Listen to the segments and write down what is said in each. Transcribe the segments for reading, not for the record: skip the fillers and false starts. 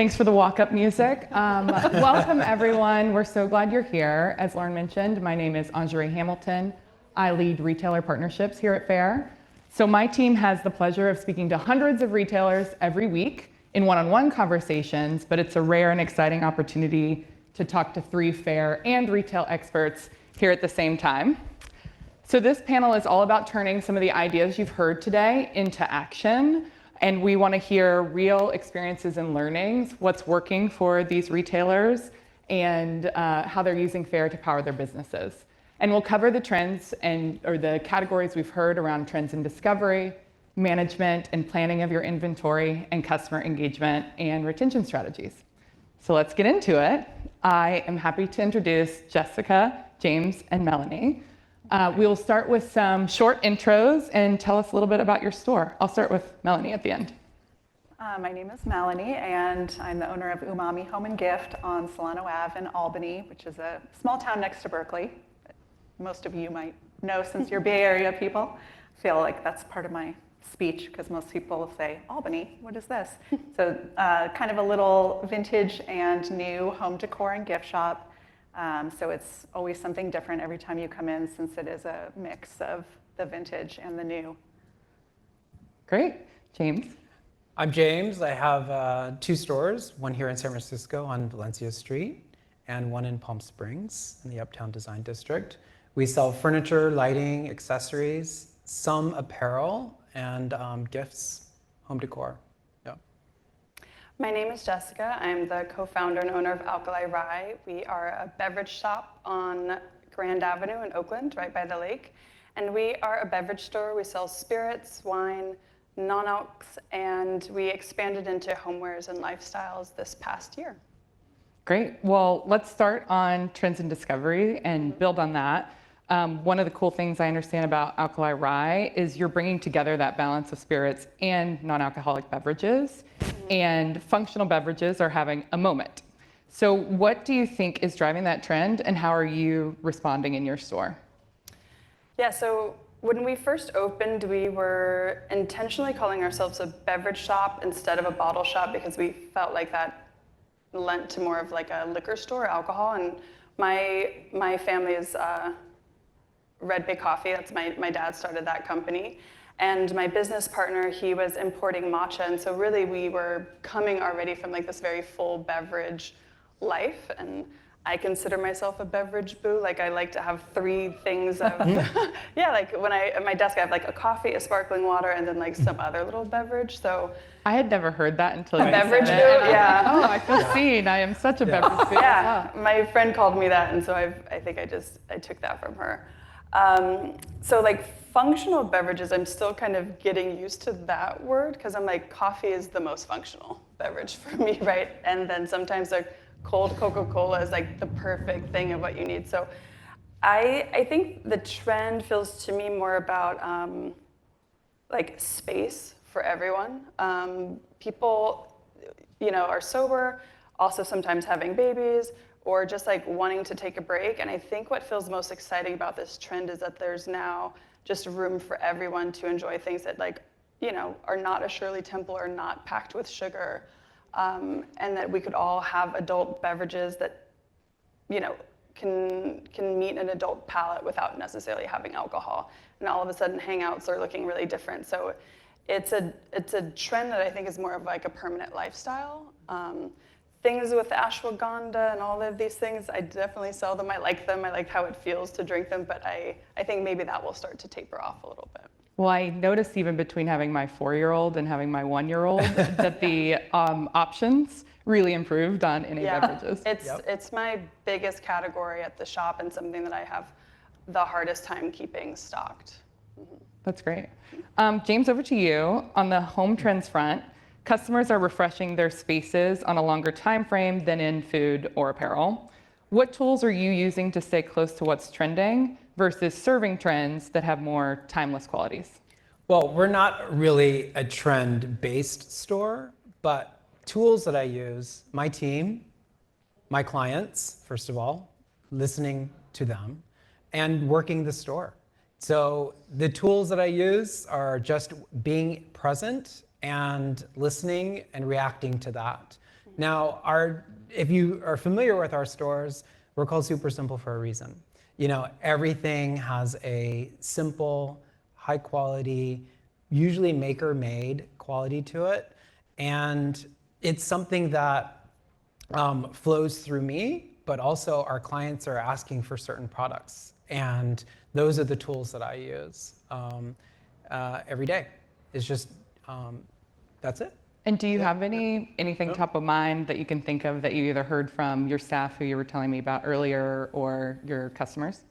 Thanks for the walk-up music. Welcome, everyone. We're so glad you're here. As Lauren mentioned, my name is Anjari Hamilton. I lead retailer partnerships here at Faire. So my team has the pleasure of speaking to hundreds of retailers every week in one-on-one conversations, but it's a rare and exciting opportunity to talk to 3 Faire and retail experts here at the same time. So this panel is all about turning some of the ideas you've heard today into action. And we want to hear real experiences and learnings, what's working for these retailers, and how they're using Faire to power their businesses. And we'll cover the trends or the categories we've heard around trends in discovery, management, and planning of your inventory, and customer engagement and retention strategies. So let's get into it. I am happy to introduce Jessica, James, and Melanie. We will start with some short intros and tell us a little bit about your store. I'll start with Melanie at the end. My name is Melanie, and I'm the owner of Umami Home and Gift on Solano Ave in Albany, which is a small town next to Berkeley. Most of you might know since you're Bay Area people. I feel like that's part of my speech because most people say, Albany, what is this? So kind of a little vintage and new home decor and gift shop. So it's always something different every time you come in since it is a mix of the vintage and the new. Great. James? I'm James. I have 2 stores, one here in San Francisco on Valencia Street and one in Palm Springs in the Uptown Design District. We sell furniture, lighting, accessories, some apparel, and gifts, home decor. My name is Jessica. I'm the co-founder and owner of Alkali Rye. We are a beverage shop on Grand Avenue in Oakland, right by the lake. And we are a beverage store. We sell spirits, wine, non-alcs, and we expanded into homewares and lifestyles this past year. Great. Well, let's start on trends and discovery and build on that. One of the cool things I understand about Alkali Rye is you're bringing together that balance of spirits and non-alcoholic beverages, and functional beverages are having a moment. So what do you think is driving that trend, and how are you responding in your store? Yeah, so when we first opened, we were intentionally calling ourselves a beverage shop instead of a bottle shop because we felt like that lent to more of like a liquor store, alcohol. And my family is Red Bay Coffee. That's my dad started that company. And my business partner, he was importing matcha. And so really we were coming already from like this very full beverage life. And I consider myself a beverage boo. Like I like to have 3 things of, yeah, like when at my desk I have like a coffee, a sparkling water, and then like some other little beverage. So I had never heard that until you beverage said boo, it. yeah. Oh, I feel seen. I am such a beverage boo. Yeah, my friend called me that, and so I think I took that from her. So like functional beverages, I'm still kind of getting used to that word because I'm like, coffee is the most functional beverage for me, right? And then sometimes like cold Coca-Cola is like the perfect thing of what you need. So I think the trend feels to me more about like space for everyone. People, are sober, also sometimes having babies, or just like wanting to take a break. And I think what feels most exciting about this trend is that there's now just room for everyone to enjoy things that are not a Shirley Temple or not packed with sugar. And that we could all have adult beverages that, can meet an adult palate without necessarily having alcohol. And all of a sudden hangouts are looking really different. So it's a trend that I think is more of like a permanent lifestyle. Things with ashwagandha and all of these things, I definitely sell them. I like them. I like how it feels to drink them, but I think maybe that will start to taper off a little bit. Well, I noticed even between having my 4-year-old and having my 1-year-old that the options really improved on any beverages. It's my biggest category at the shop and something that I have the hardest time keeping stocked. Mm-hmm. That's great. James, over to you. On the home trends front, customers are refreshing their spaces on a longer time frame than in food or apparel. What tools are you using to stay close to what's trending versus serving trends that have more timeless qualities? Well, we're not really a trend-based store, but tools that I use, my team, my clients, first of all, listening to them, and working the store. So the tools that I use are just being present and listening and reacting to that. Now, if you are familiar with our stores, we're called Super Simple for a reason. Everything has a simple, high quality, usually maker-made quality to it. And it's something that flows through me, but also our clients are asking for certain products. And those are the tools that I use every day. It's just, that's it. And do you have anything top of mind that you can think of that you either heard from your staff who you were telling me about earlier or your customers?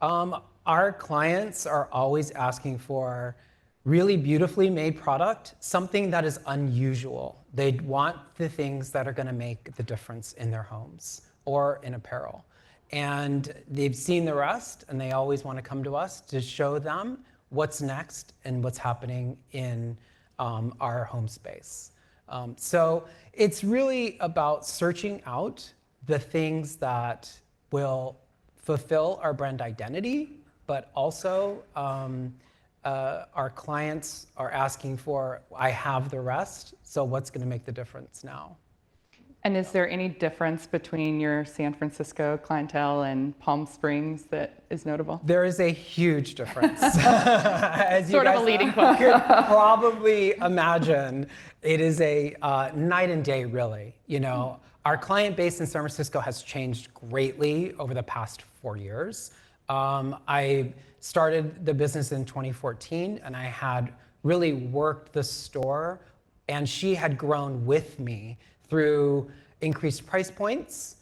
Our clients are always asking for really beautifully made product, something that is unusual. They want the things that are going to make the difference in their homes or in apparel. And they've seen the rest, and they always want to come to us to show them what's next and what's happening in our home space. So it's really about searching out the things that will fulfill our brand identity, but also our clients are asking for, I have the rest, so what's going to make the difference now? And is there any difference between your San Francisco clientele and Palm Springs that is notable? There is a huge difference. As you Sort of guys a leading question. could probably imagine, it is a night and day, really. Our client base in San Francisco has changed greatly over the past 4 years. I started the business in 2014, and I had really worked the store, and she had grown with me through increased price points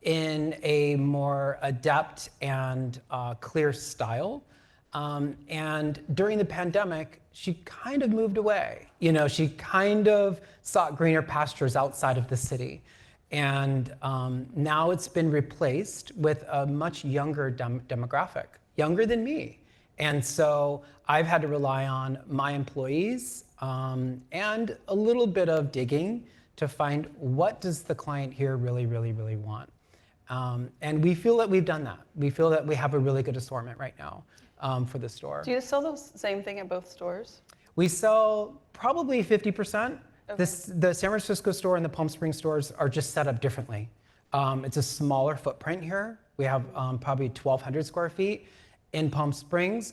in a more adept and clear style. And during the pandemic, she kind of moved away. She kind of sought greener pastures outside of the city. And now it's been replaced with a much younger demographic, younger than me. And so I've had to rely on my employees and a little bit of digging to find what does the client here really, really, really want. And we feel that we've done that. We feel that we have a really good assortment right now for the store. Do you sell the same thing at both stores? We sell probably 50%. Okay. The San Francisco store and the Palm Springs stores are just set up differently. It's a smaller footprint here. We have probably 1,200 square feet. In Palm Springs,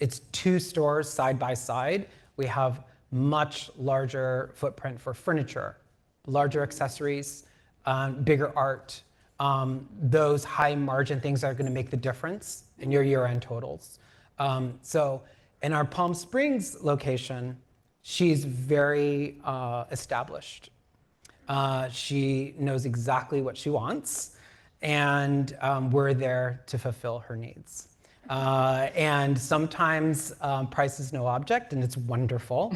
it's 2 stores side by side. We have much larger footprint for furniture, larger accessories, bigger art, those high margin things that are going to make the difference in your year-end totals. So in our Palm Springs location, she's very established. She knows exactly what she wants, and we're there to fulfill her needs. And sometimes price is no object, and it's wonderful.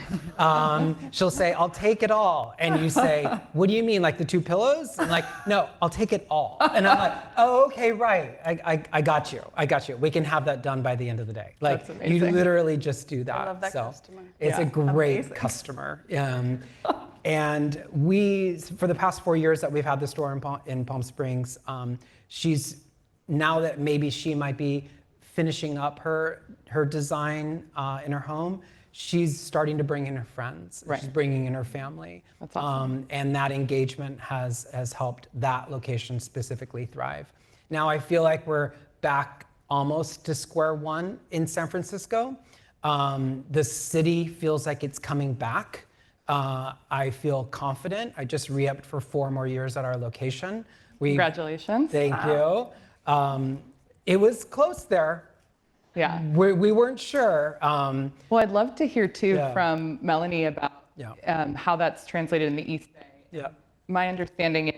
She'll say, I'll take it all. And you say, what do you mean, like the 2 pillows? I'm like, no, I'll take it all. And I'm like, oh, okay, right. I got you. We can have that done by the end of the day. Like, That's you amazing. literally just do that. I love that So customer. it's Yeah. a great Amazing. customer. And we, for the past 4 years that we've had the store in Palm Springs, she's, now that maybe she might be finishing up her design in her home, she's starting to bring in her friends. Right. She's bringing in her family. That's awesome. And that engagement has helped that location specifically thrive. Now I feel like we're back almost to square one in San Francisco. The city feels like it's coming back. I feel confident. I just re-upped for 4 more years at our location. Congratulations. Thank you. It was close there. Yeah. We weren't sure. Well, I'd love to hear too Yeah. from Melanie about how that's translated in the East Bay. Yeah. My understanding is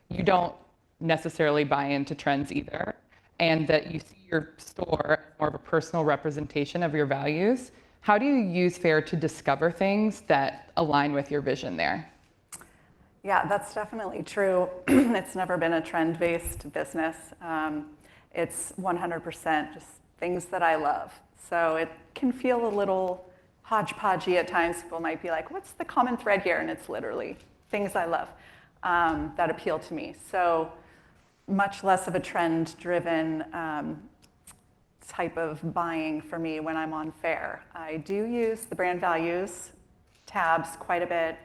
you don't necessarily buy into trends either, and that you see your store as more of a personal representation of your values. How do you use Faire to discover things that align with your vision there? Yeah, that's definitely true. It's never been a trend-based business. It's 100% just things that I love. So it can feel a little hodgepodgey at times. People might be like, what's the common thread here? And it's literally things I love that appeal to me. So much less of a trend-driven type of buying for me when I'm on Faire. I do use the brand values tabs quite a bit.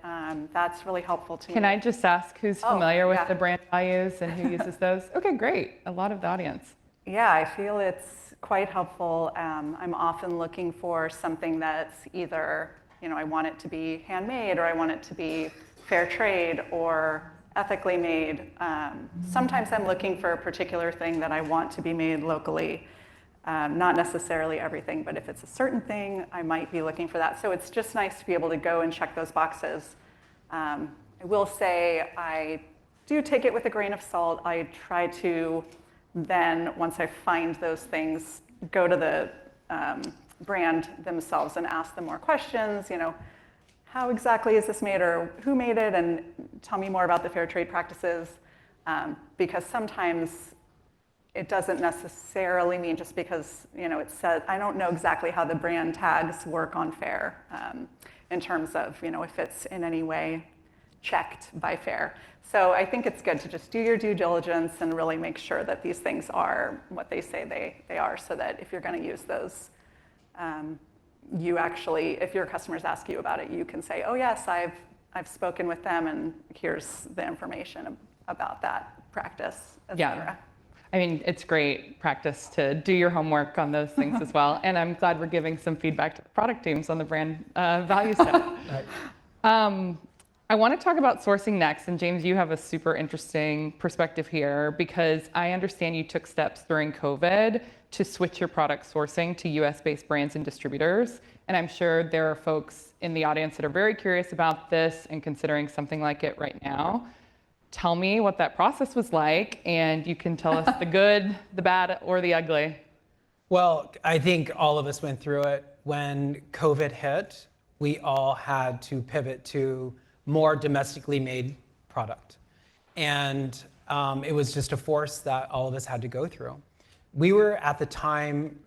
That's really helpful to me. Can I just ask who's Oh, familiar with yeah. the brand values and who uses those? Okay, great. A lot of the audience. Yeah, I feel it's quite helpful. I'm often looking for something that's either, I want it to be handmade or I want it to be fair trade or ethically made. Sometimes I'm looking for a particular thing that I want to be made locally. Not necessarily everything, but if it's a certain thing, I might be looking for that. So it's just nice to be able to go and check those boxes. I will say I do take it with a grain of salt. I try to then, once I find those things, go to the brand themselves and ask them more questions. How exactly is this made, or who made it, and tell me more about the fair trade practices. Because sometimes it doesn't necessarily mean just because it says, I don't know exactly how the brand tags work on Faire in terms of if it's in any way checked by Faire. So I think it's good to just do your due diligence and really make sure that these things are what they say they are, so that if you're going to use those, you actually, if your customers ask you about it, you can say, oh yes, I've spoken with them and here's the information about that practice, et cetera. I mean, it's great practice to do your homework on those things as well. And I'm glad we're giving some feedback to the product teams on the brand value stuff. Right. I want to talk about sourcing next. And James, you have a super interesting perspective here, because I understand you took steps during COVID to switch your product sourcing to US-based brands and distributors. And I'm sure there are folks in the audience that are very curious about this and considering something like it right now. Tell me what that process was like, and you can tell us the good, the bad, or the ugly. Well, I think all of us went through it. When COVID hit, we all had to pivot to more domestically made product. And it was just a force that all of us had to go through. We were at the time,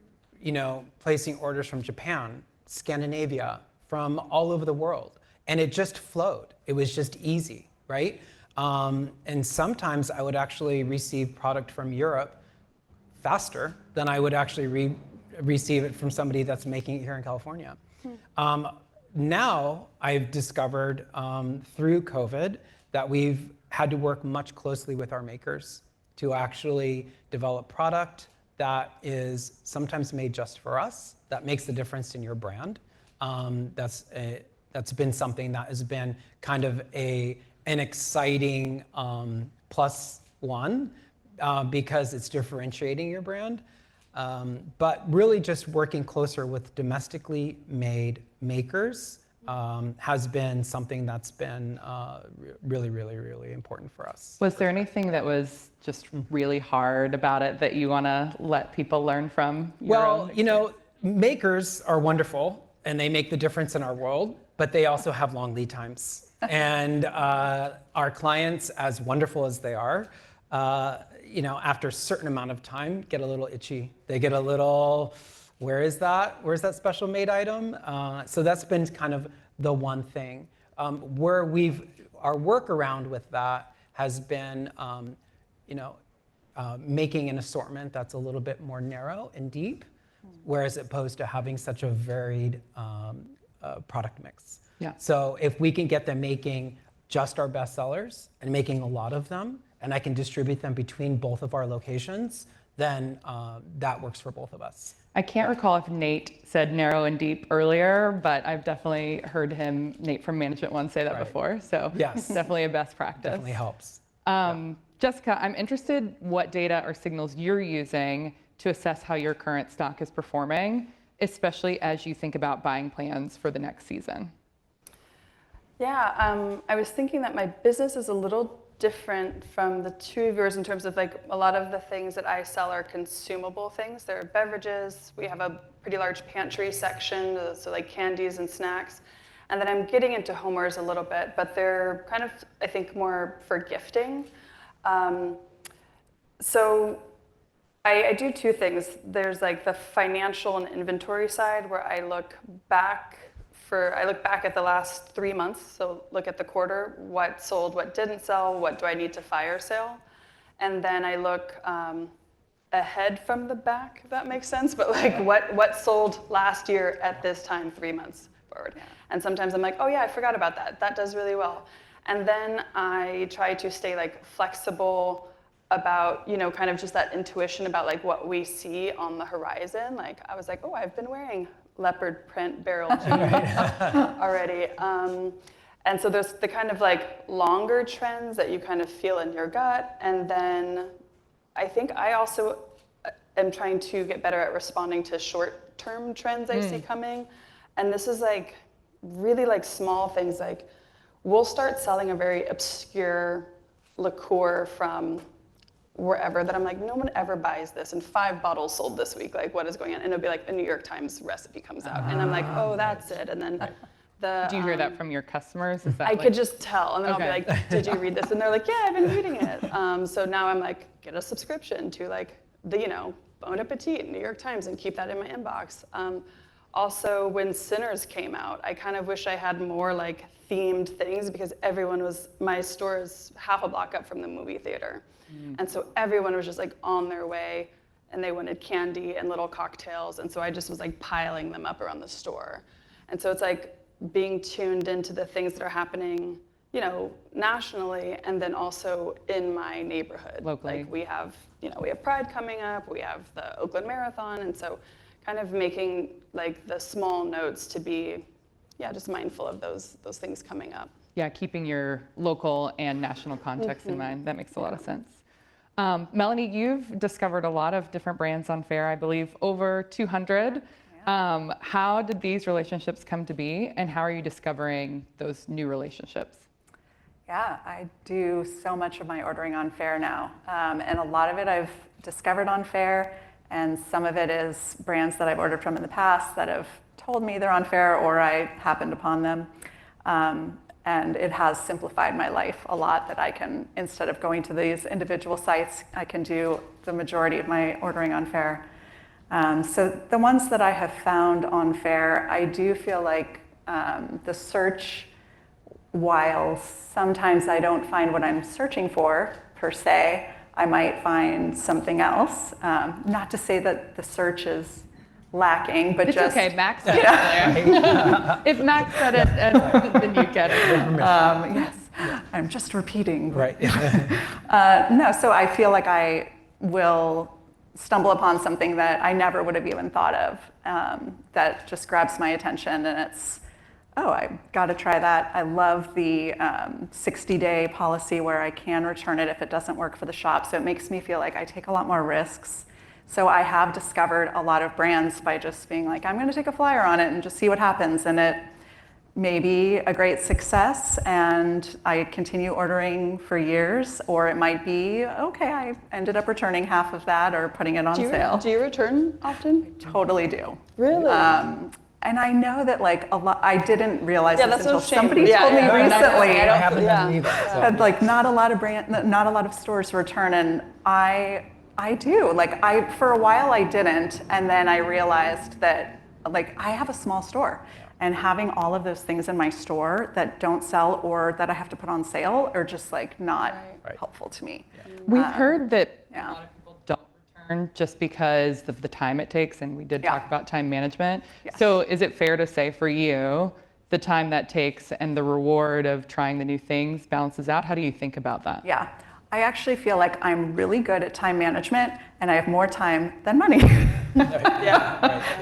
placing orders from Japan, Scandinavia, from all over the world. And it just flowed. It was just easy, right? And sometimes I would actually receive product from Europe faster than I would actually receive it from somebody that's making it here in California. Now I've discovered through COVID that we've had to work much closely with our makers to actually develop product that is sometimes made just for us, that makes the difference in your brand. That's been something that has been kind of an exciting plus one because it's differentiating your brand. But really just working closer with domestically made makers has been something that's been really, really, really important for us. Was there anything that was just really hard about it that you want to let people learn from? Well, makers are wonderful and they make the difference in our world, but they also have long lead times. And our clients, as wonderful as they are, after a certain amount of time, get a little itchy. They get a little, where's that special made item? So that's been kind of the one thing. Our workaround with that has been, making an assortment that's a little bit more narrow and deep, whereas opposed to having such a varied product mix. Yeah. So if we can get them making just our best sellers and making a lot of them, and I can distribute them between both of our locations, then that works for both of us. I can't recall if Nate said narrow and deep earlier, but I've definitely heard Nate from Management One, say that Right. before. So Yes. definitely a best practice. Definitely helps. Jessica, I'm interested what data or signals you're using to assess how your current stock is performing, especially as you think about buying plans for the next season. Yeah, I was thinking that my business is a little different from the two of yours in terms of like a lot of the things that I sell are consumable things. They're beverages. We have a pretty large pantry section, so like candies and snacks. And then I'm getting into homewares a little bit, but they're kind of, I think, more for gifting. So I do two things. There's like the financial and inventory side where I look back at the last 3 months, so look at the quarter, what sold, what didn't sell, what do I need to fire sale, and then I look ahead from the back, if that makes sense, but like what sold last year at this time, 3 months, forward. And sometimes I'm like, oh yeah, I forgot about that. That does really well. And then I try to stay like flexible about, you know, kind of just that intuition about like what we see on the horizon. Like I was like, oh, I've been wearing leopard print barrel jeans already. And so there's the kind of like longer trends that you kind of feel in your gut. And then I think I also am trying to get better at responding to short-term trends I see coming. And this is like really like small things, like we'll start selling a very obscure liqueur from wherever that I'm like, no one ever buys this, and 5 bottles sold this week, like what is going on? And it'll be like a New York Times recipe comes out, and I'm like, oh, that's it. And then Do you hear that from your customers? Is that I like, could just tell, and then Okay. I'll be like, did you read this? And they're like, yeah, I've been reading it. So now I'm like, get a subscription to like the, you know, Bon Appetit, New York Times, and keep that in my inbox. Also, when Sinners came out, I kind of wish I had more like themed things, because my store is half a block up from the movie theater. And so everyone was just like on their way, and they wanted candy and little cocktails. And so I just was like piling them up around the store. And so it's like being tuned into the things that are happening, you know, nationally, and then also in my neighborhood. Locally. Like we have Pride coming up, we have the Oakland Marathon, and so kind of making like the small notes to be, just mindful of those things coming up. yeah, keeping your local and national context in mind. That makes a lot of sense. Melanie, you've discovered a lot of different brands on Faire, I believe over 200. How did these relationships come to be, and how are you discovering those new relationships? Yeah, I do so much of my ordering on Faire now. And a lot of it I've discovered on Faire, and some of it is brands that I've ordered from in the past that have told me they're on Faire, or I happened upon them. And it has simplified my life a lot, that I can, instead of going to these individual sites, I can do the majority of my ordering on Faire. So the ones that I have found on Faire, I do feel like the search, while sometimes I don't find what I'm searching for per se, I might find something else. Not to say that the search is lacking, but It's just okay, Max said it there. If Max said it, then you get it. yes, I'm just repeating. Right. No, so I feel like I will stumble upon something that I never would have even thought of, that just grabs my attention, and it's, oh, I got to try that. I love the 60-day policy where I can return it if it doesn't work for the shop. So it makes me feel like I take a lot more risks. So I have discovered a lot of brands by just being like, I'm going to take a flyer on it and just see what happens. And it may be a great success, and I continue ordering for years, or it might be, okay, I ended up returning half of that or putting it on sale. Do you return often? Totally do. Really? And I know that like a lot, I didn't realize Yeah, this that's no until shame. somebody Yeah, told me yeah, right. recently. I don't- I haven't yeah. done either. So. That like not a lot of stores return, and I do. Like for a while I didn't, and then I realized that like I have a small store, and having all of those things in my store that don't sell or that I have to put on sale are just like not Right. helpful to me. We've heard that yeah. a lot of people don't return just because of the time it takes, and we did Yeah. talk about time management. Yes. So is it fair to say for you, the time that takes and the reward of trying the new things balances out? How do you think about that? Yeah. I actually feel like I'm really good at time management, and I have more time than money.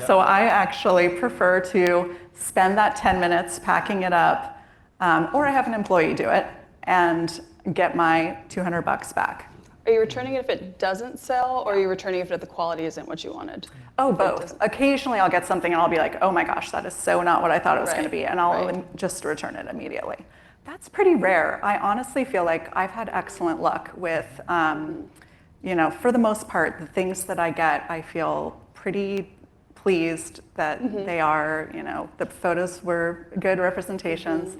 So I actually prefer to spend that 10 minutes packing it up, or I have an employee do it, and get my $200 back. Are you returning it if it doesn't sell, or are you returning it if the quality isn't what you wanted? Oh, If it both. doesn't- Occasionally I'll get something and I'll be like, oh my gosh, that is so not what I thought it was going to Right, be, and I'll right. just return it immediately. That's pretty rare. I honestly feel like I've had excellent luck with, for the most part, the things that I get, I feel pretty pleased that they are, the photos were good representations.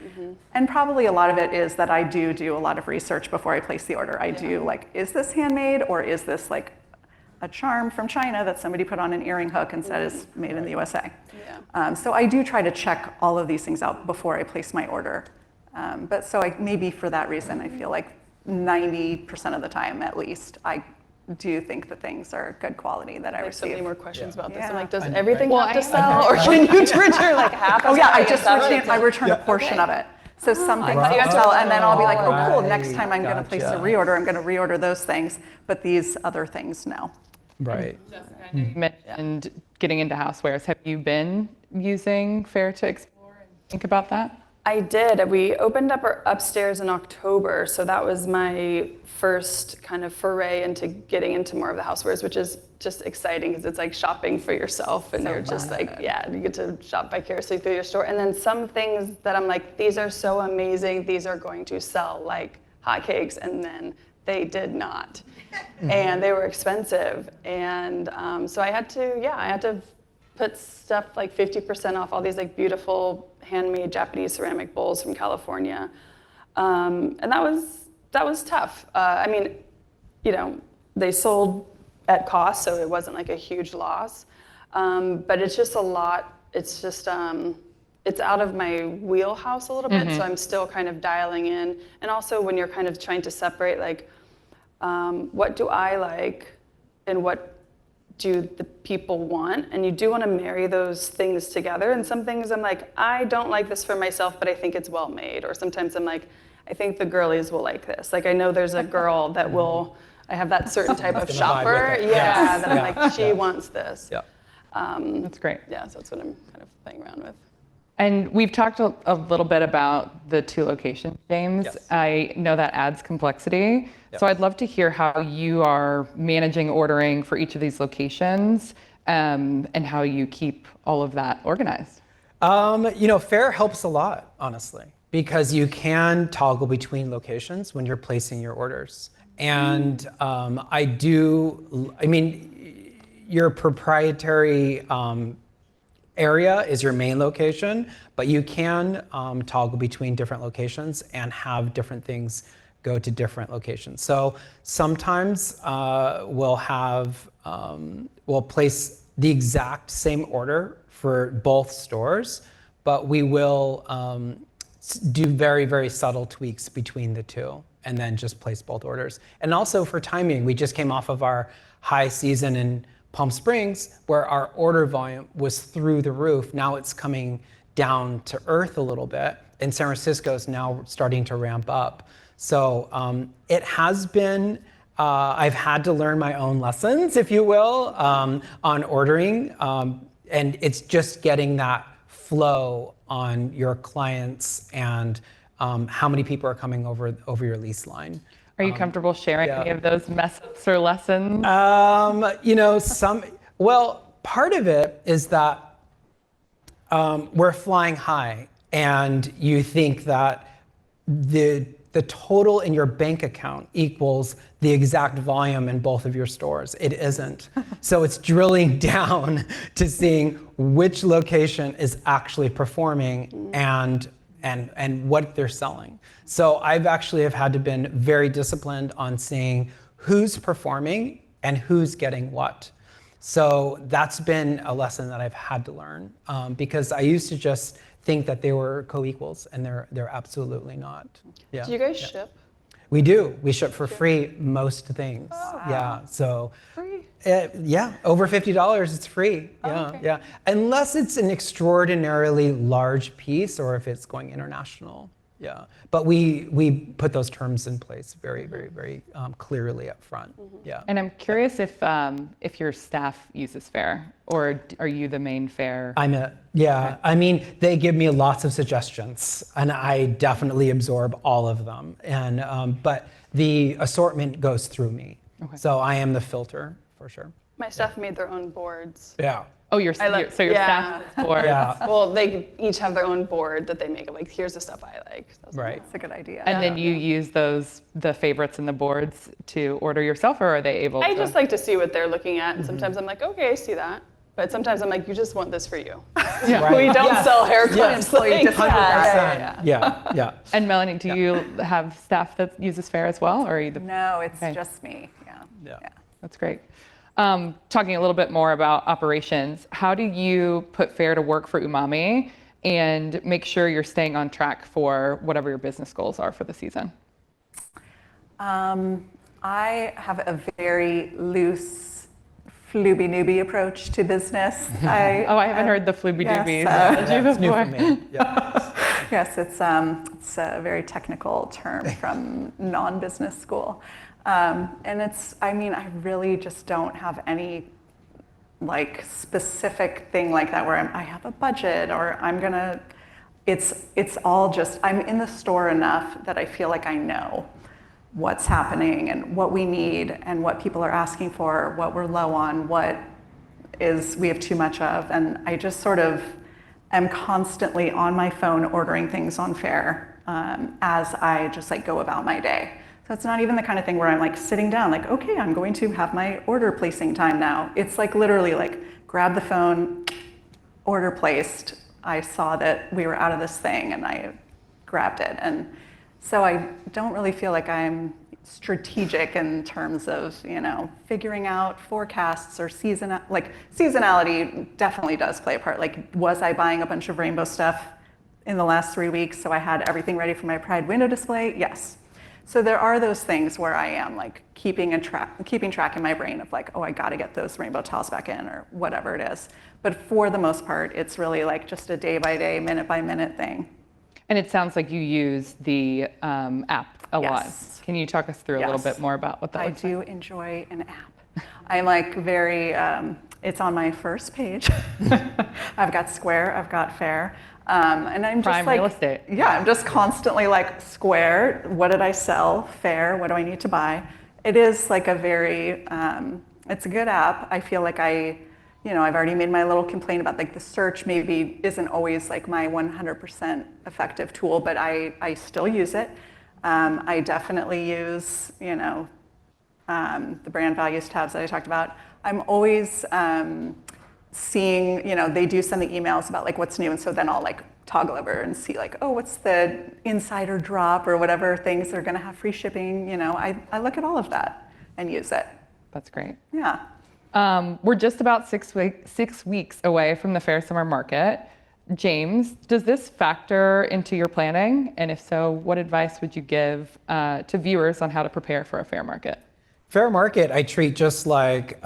And probably a lot of it is that I do a lot of research before I place the order. I do like, is this handmade, or is this like a charm from China that somebody put on an earring hook and said is made in the USA? Yeah. So I do try to check all of these things out before I place my order. But so maybe for that reason, I feel like 90% of the time at least, I do you think the things are good quality that I I have so receive? many more questions about this. Yeah. I'm like, does I know, everything right? have to Well, sell, or can you return like half? Oh of yeah, I it? just return a portion of it. So some things thought you will had to sell, and then I'll be like, oh cool, Right, next time I'm going to place a gotcha. reorder, I'm going to reorder those things, but these other things, no. Right. You mentioned getting into housewares. Have you been using Faire to explore and think about that? I did. We opened up our upstairs in October, so that was my first kind of foray into getting into more of the housewares, which is just exciting because it's like shopping for yourself, and you're just like, yeah, you get to shop vicariously through your store. And then some things that I'm like, these are so amazing, these are going to sell like hotcakes, and then they did not, and they were expensive, and so I had to put stuff like 50% off all these like beautiful handmade Japanese ceramic bowls from California, and that was tough. I mean, you know, they sold at cost, so it wasn't like a huge loss, but it's just a lot. It's just it's out of my wheelhouse a little bit, so I'm still kind of dialing in, and also when you're kind of trying to separate like what do I like and what do the people want, and you do want to marry those things together. And some things I'm like, I don't like this for myself, but I think it's well made. Or sometimes I'm like, I think the girlies will like this. Like I know there's a girl that will, I have that certain type of gonna vibe shopper, with it. yeah, that I'm Yeah. like, she Yeah. wants this. Yeah. That's great. Yeah, so that's what I'm kind of playing around with. And we've talked a little bit about the 2 locations, James. Yes. I know that adds complexity. Yep. So I'd love to hear how you are managing ordering for each of these locations, and how you keep all of that organized. You know, Faire helps a lot, honestly, because you can toggle between locations when you're placing your orders. And I mean, your proprietary area is your main location, but you can toggle between different locations and have different things go to different locations. So sometimes we'll place the exact same order for both stores, but we will do very, very subtle tweaks between the two and then just place both orders. And also for timing, we just came off of our high season in Palm Springs where our order volume was through the roof. Now it's coming down to earth a little bit, and San Francisco is now starting to ramp up. So it has been, I've had to learn my own lessons, if you will, on ordering, and it's just getting that flow on your clients and how many people are coming over your lease line. Are you comfortable sharing yeah. any of those mess-ups or lessons? You know, well, part of it is that we're flying high, and you think that the total in your bank account equals the exact volume in both of your stores. It isn't. So it's drilling down to seeing which location is actually performing and what they're selling. So I've actually have had to been very disciplined on seeing who's performing and who's getting what. So that's been a lesson that I've had to learn, because I used to just think that they were co-equals, and they're absolutely not. Yeah. Do you guys ship? We do. We ship for free most things. Yeah. So. Free? Yeah, over $50, it's free. Yeah, okay. yeah. Unless it's an extraordinarily large piece or if it's going international. Yeah. But we put those terms in place very, very, very clearly up front. Yeah. And I'm curious if your staff uses Faire, or are you the main Faire? Yeah. I mean, they give me lots of suggestions, and I definitely absorb all of them. And but the assortment goes through me, so I am the filter for sure. My staff made their own boards. Yeah. Oh, your I like- so your yeah. staff board. Yeah. Well, they each have their own board that they make of like, here's the stuff I like. So Right. That's a good idea. And then you use the favorites and the boards to order yourself, or are they able to? I just like to see what they're looking at, and sometimes I'm like, okay, I see that. But sometimes I'm like, you just want this for you. Right. We don't Yes. sell hair Yes. clips. Like, 100%. Yeah. And Melanie, do you have staff that uses Faire as well, or are you the? No, it's Okay. just me. Yeah. Yeah. That's great. Talking a little bit more about operations, how do you put Faire to work for Umami and make sure you're staying on track for whatever your business goals are for the season? I have a very loose, flooby-nooby approach to business. Oh, I haven't heard the flooby doobies analogy It's new for before. me. Yeah. Yes, it's a very technical term from non-business school. And I really just don't have any like specific thing like that where I have a budget or it's all just, I'm in the store enough that I feel like I know what's happening and what we need and what people are asking for, what we're low on, what we have too much of. And I just sort of am constantly on my phone ordering things on Faire as I just like go about my day. So it's not even the kind of thing where I'm like sitting down like, okay, I'm going to have my order placing time now. It's like literally like grab the phone, order placed. I saw that we were out of this thing and I grabbed it. And so I don't really feel like I'm strategic in terms of, figuring out forecasts or seasonality definitely does play a part. Like, was I buying a bunch of rainbow stuff in the last 3 weeks so I had everything ready for my Pride window display? Yes. So there are those things where I am like keeping track in my brain of like, oh, I got to get those rainbow tiles back in or whatever it is. But for the most part, it's really like just a day by day, minute by minute thing. And it sounds like you use the app a lot. Yes. Can you talk us through a little bit more about what that I looks do like? enjoy an app. I'm like very, it's on my first page. I've got Square, I've got Faire. And I'm just Prime like, real estate. Yeah, I'm just constantly like Square, what did I sell? Faire, what do I need to buy? It is like a very, it's a good app. I feel like I've already made my little complaint about like the search maybe isn't always like my 100% effective tool, but I still use it. I definitely use, the brand values tabs that I talked about. I'm always seeing, they do send the emails about like what's new, and so then I'll like toggle over and see like, oh, what's the insider drop or whatever things that are gonna have free shipping. I look at all of that and use it. That's great. Yeah. We're just about 6 weeks away from the Faire Summer Market. James, does this factor into your planning? And if so, what advice would you give to viewers on how to prepare for a fair market? Fair market, I treat just like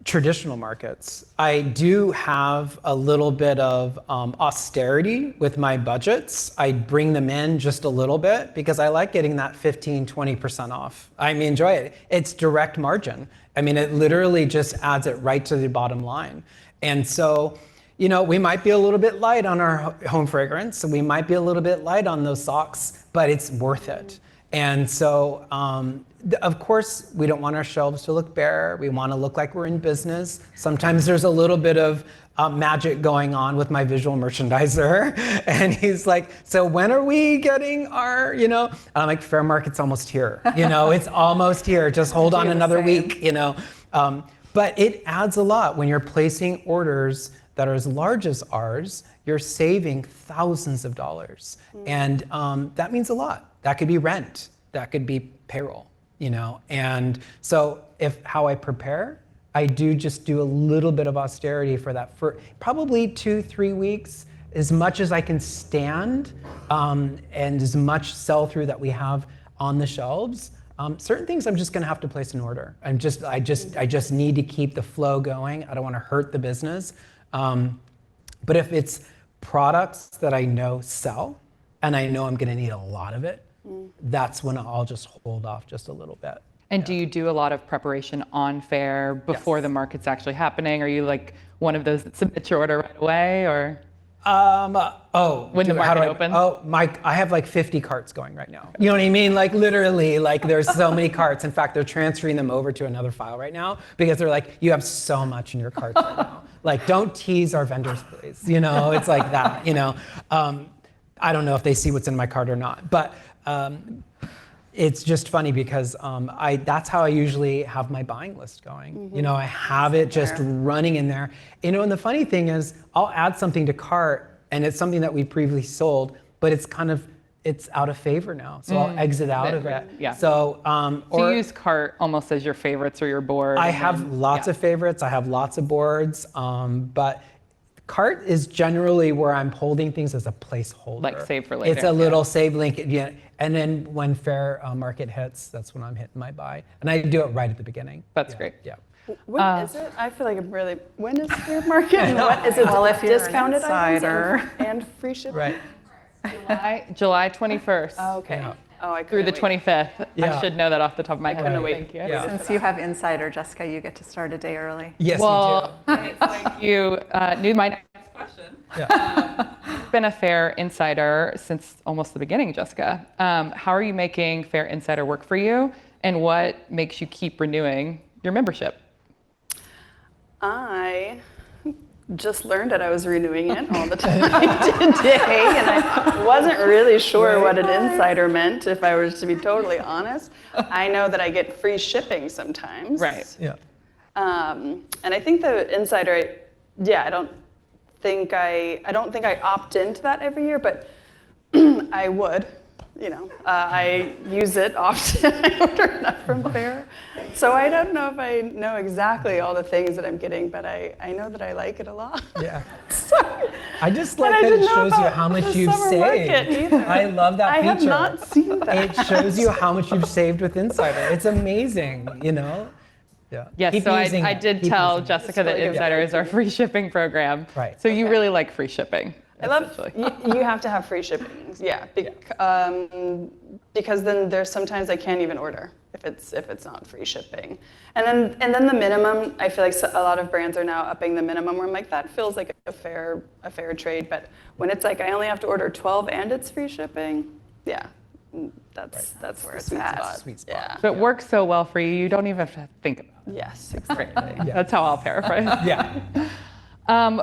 traditional markets. I do have a little bit of austerity with my budgets. I bring them in just a little bit because I like getting that 15, 20% off. I enjoy it. It's direct margin. It literally just adds it right to the bottom line. And so, we might be a little bit light on our home fragrance, and we might be a little bit light on those socks, but it's worth it. And so, of course, we don't want our shelves to look bare. We want to look like we're in business. Sometimes there's a little bit of magic going on with my visual merchandiser. And he's like, so when are we getting our, And I'm like, fair market's almost here. It's almost here. Just hold on another week, But it adds a lot when you're placing orders that are as large as ours. You're saving thousands of dollars. And that means a lot. That could be rent. That could be payroll. And so how I prepare, I just do a little bit of austerity for that for probably 2-3 weeks, as much as I can stand, and as much sell through that we have on the shelves. Certain things I'm just going to have to place an order. I just need to keep the flow going. I don't want to hurt the business. But if it's products that I know sell, and I know I'm going to need a lot of it, that's when I'll just hold off just a little bit. And do you do a lot of preparation on Faire before the market's actually happening? Are you like one of those that submit your order right away, or? When the market opens? I have like 50 carts going right now. You know what I mean? Like literally, like there's so many carts. In fact, they're transferring them over to another file right now because they're like, you have so much in your carts right now. Like, don't tease our vendors, please. It's like that, I don't know if they see what's in my cart or not, but it's just funny because that's how I usually have my buying list going. I have it just running in there. And the funny thing is, I'll add something to cart, and it's something that we previously sold, but it's out of favor now. So I'll exit out of it. Yeah. So, So you use cart almost as your favorites or your board? I have lots of favorites. I have lots of boards, but Cart is generally where I'm holding things as a placeholder. Like save for later, It's a little save link, yeah. And then when Faire market hits, that's when I'm hitting my buy. And I do it right at the beginning. That's Yeah, great. Yeah. When is it? I feel like I'm really. When is Fair Market? And what is it? Well, if you're an discounted insider. items and free shipping. Right. July 21st Oh, okay. Yeah. Oh, I through the couldn't wait. 25th. Yeah. I should know that off the top of my head. couldn't wait. Thank you. Yeah. Since you have insider, Jessica, you get to start a day early. Yes, Well, it's like you knew my next question. you do. Yeah. You've been a Faire insider since almost the beginning, Jessica. How are you making Faire Insider work for you, and what makes you keep renewing your membership? I just learned that I was renewing it all the time today, and I wasn't really sure what an insider meant, if I was to be totally honest. I know that I get free shipping sometimes. Right. Yeah. And I think the insider, I don't think I opt into that every year, but I would. I use it often. I order enough from Faire. So I don't know if I know exactly all the things that I'm getting, but I know that I like it a lot. Yeah. Sorry. I just But like I that didn't it know shows you about how much the you've summer market saved. either. I love that I feature. have not seen that. It shows you how much you've saved with Insider. It's amazing, Yeah. Yes, Keep so using I it. did Keep tell using it. Jessica that really good. Insider is our free shipping program. Right. So you really like free shipping. I love, essentially. you have to have free shipping, because then there's sometimes I can't even order if it's not free shipping. And then the minimum, I feel like a lot of brands are now upping the minimum where I'm like, that feels like a fair trade, but when it's like I only have to order 12 and it's free shipping, that's where it's at. Sweet spot. Yeah. So it works so well for you, you don't even have to think about it. Yes, exactly. Yeah. That's how I'll paraphrase. Yeah.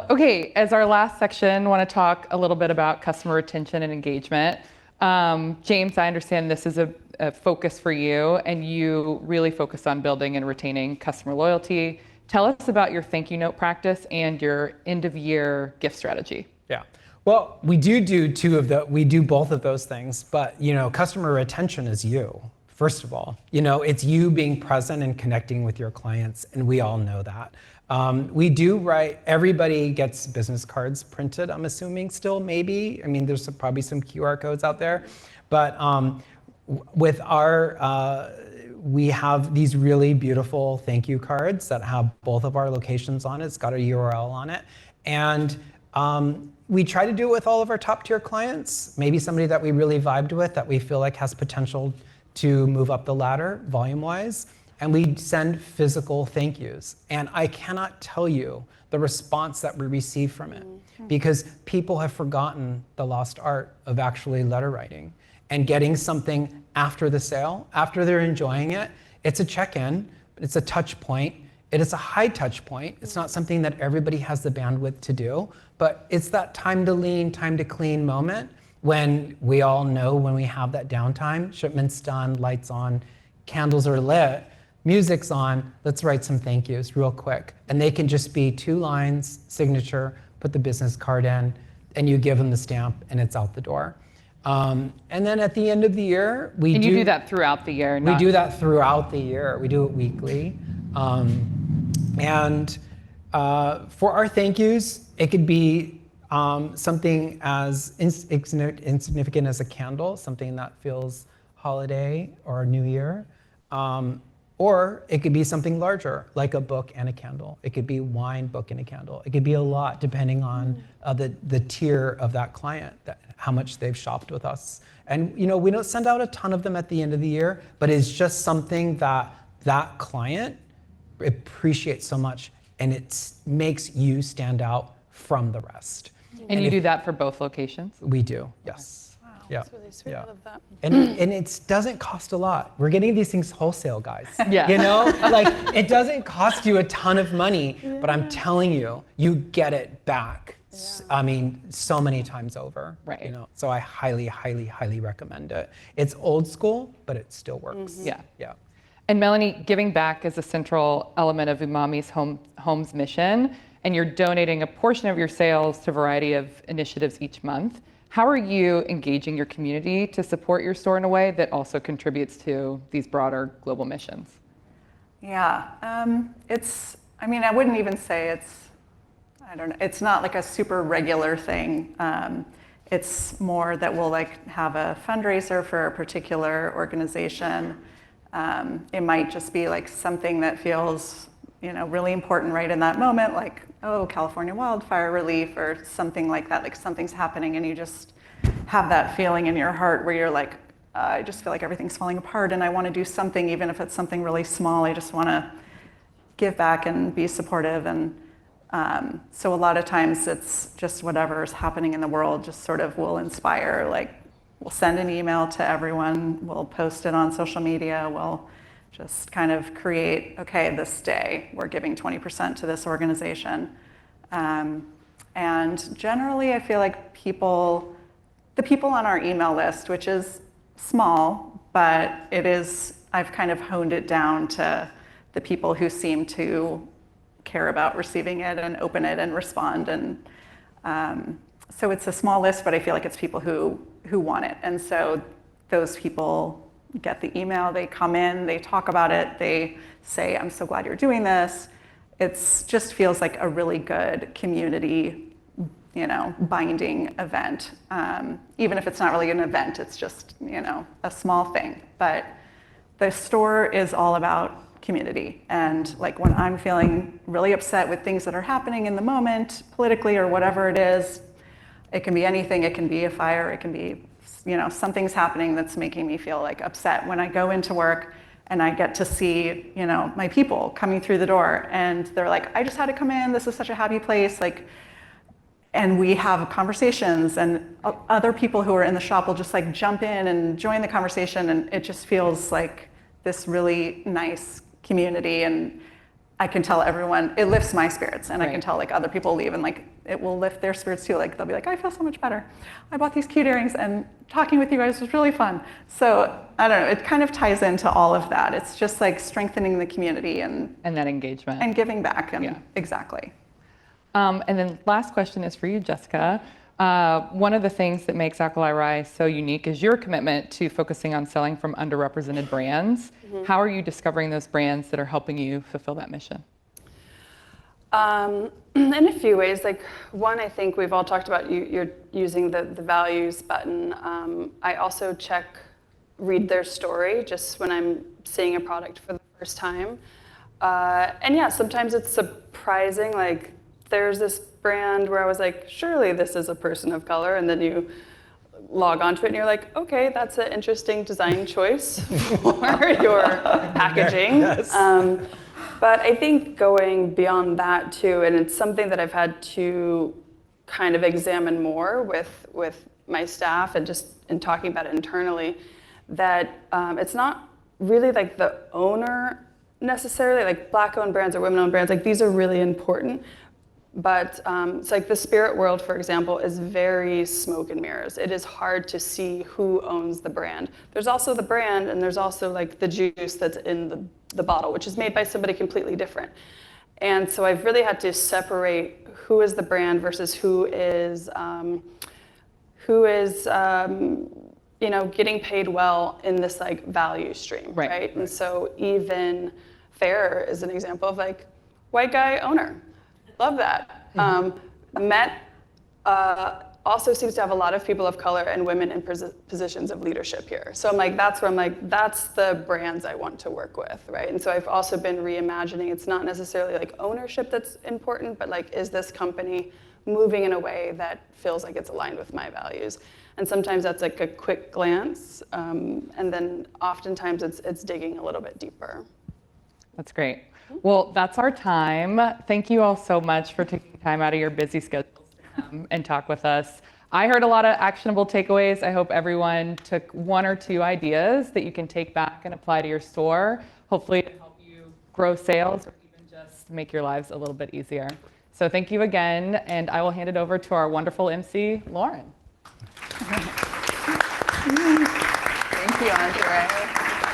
Okay, as our last section, I want to talk a little bit about customer retention and engagement. James, I understand this is a focus for you, and you really focus on building and retaining customer loyalty. Tell us about your thank you note practice and your end of year gift strategy. Yeah. Well, we do both of those things, but customer retention is you. First of all, it's you being present and connecting with your clients, and we all know that. We do write, everybody gets business cards printed, I'm assuming still, maybe. I mean, there's probably some QR codes out there. But with we have these really beautiful thank you cards that have both of our locations on it. It's got a URL on it. And we try to do it with all of our top tier clients, maybe somebody that we really vibed with, that we feel like has potential to move up the ladder volume-wise. And we send physical thank yous. And I cannot tell you the response that we receive from it, because people have forgotten the lost art of actually letter writing and getting something after the sale, after they're enjoying it. It's a check-in, it's a touch point. It is a high touch point. It's not something that everybody has the bandwidth to do, but it's that time to lean, time to clean moment when we all know when we have that downtime, shipment's done, lights on, candles are lit, music's on, let's write some thank yous real quick. And they can just be 2 lines, signature, put the business card in, and you give them the stamp and it's out the door. And then at the end of the year, And you do that throughout the year? We do that throughout the year. We do it weekly. And for our thank yous, it could be something as insignificant as a candle, something that feels holiday or New Year. Or it could be something larger, like a book and a candle. It could be wine, book, and a candle. It could be a lot, depending on the tier of that client, how much they've shopped with us. And we don't send out a ton of them at the end of the year, but it's just something that client appreciates so much, and it makes you stand out from the rest. And you do that for both locations? We do, yes. Wow, Yeah. that's really sweet. Yeah. I love that. And it doesn't cost a lot. We're getting these things wholesale, guys. Yeah. Like it doesn't cost you a ton of money, but I'm telling you, you get it back. I mean, so many times over. Right. So I highly, highly, highly recommend it. It's old school, but it still works. Yeah. Yeah. And Melanie, giving back is a central element of Umami's Home's mission, and you're donating a portion of your sales to a variety of initiatives each month. How are you engaging your community to support your store in a way that also contributes to these broader global missions? Yeah, I wouldn't even say it's I don't know, it's not like a super regular thing. It's more that we'll like have a fundraiser for a particular organization. It might just be like something that feels, really important right in that moment, like, oh, California wildfire relief or something like that, like something's happening and you just have that feeling in your heart where you're like, I just feel like everything's falling apart and I want to do something, even if it's something really small. I just want to give back and be supportive. And so a lot of times it's just whatever's happening in the world just sort of will inspire, like we'll send an email to everyone, we'll post it on social media, we'll just kind of create, okay, this day we're giving 20% to this organization. And generally I feel like the people on our email list, which is small, but I've kind of honed it down to the people who seem to care about receiving it and open it and respond. And so it's a small list, but I feel like it's people who want it. And so those people get the email, they come in, they talk about it, they say, I'm so glad you're doing this. It just feels like a really good community, binding event. Even if it's not really an event, it's just, a small thing. But the store is all about community. And like when I'm feeling really upset with things that are happening in the moment, politically or whatever it is, it can be anything. It can be a fire. It can be, something's happening that's making me feel like upset. When I go into work and I get to see, my people coming through the door and they're like, I just had to come in. This is such a happy place. And we have conversations and other people who are in the shop will just like jump in and join the conversation. And it just feels like this really nice community. And I can tell everyone, it lifts my spirits. And I can tell like other people leave and like, it will lift their spirits too. Like they'll be like, I feel so much better. I bought these cute earrings and talking with you guys was really fun. So I don't know, it kind of ties into all of that. It's just like strengthening the community and that engagement. And giving back. And exactly. And then last question is for you, Jessica. One of the things that makes Alkali Rye so unique is your commitment to focusing on selling from underrepresented brands. Mm-hmm. How are you discovering those brands that are helping you fulfill that mission? In a few ways. Like one, I think we've all talked about you're using the values button. I also read their story just when I'm seeing a product for the first time. And yeah, sometimes it's surprising. Like there's this brand where I was like, surely this is a person of color. And then you log onto it and you're like, okay, that's an interesting design choice for your packaging. Yes. But I think going beyond that too, and it's something that I've had to kind of examine more with my staff and just in talking about it internally, that it's not really like the owner necessarily, like Black-owned brands or women-owned brands, like these are really important. But it's like the spirit world, for example, is very smoke and mirrors. It is hard to see who owns the brand. There's also the brand, and there's also like the juice that's in the bottle, which is made by somebody completely different. And so I've really had to separate who is the brand versus who is getting paid well in this like value stream, right? And so even Faire is an example of like white guy owner. Love that. Met also seems to have a lot of people of color and women in positions of leadership here. So I'm like, that's where I'm like, that's the brands I want to work with, right? And so I've also been reimagining. It's not necessarily like ownership that's important, but like, is this company moving in a way that feels like it's aligned with my values? And sometimes that's like a quick glance, and then oftentimes it's digging a little bit deeper. That's great. Well, that's our time. Thank you all so much for taking time out of your busy schedules to come and talk with us. I heard a lot of actionable takeaways. I hope everyone took one or two ideas that you can take back and apply to your store, hopefully to help you grow sales or even just make your lives a little bit easier. So thank you again, and I will hand it over to our wonderful MC, Lauren. Thank you, Andre.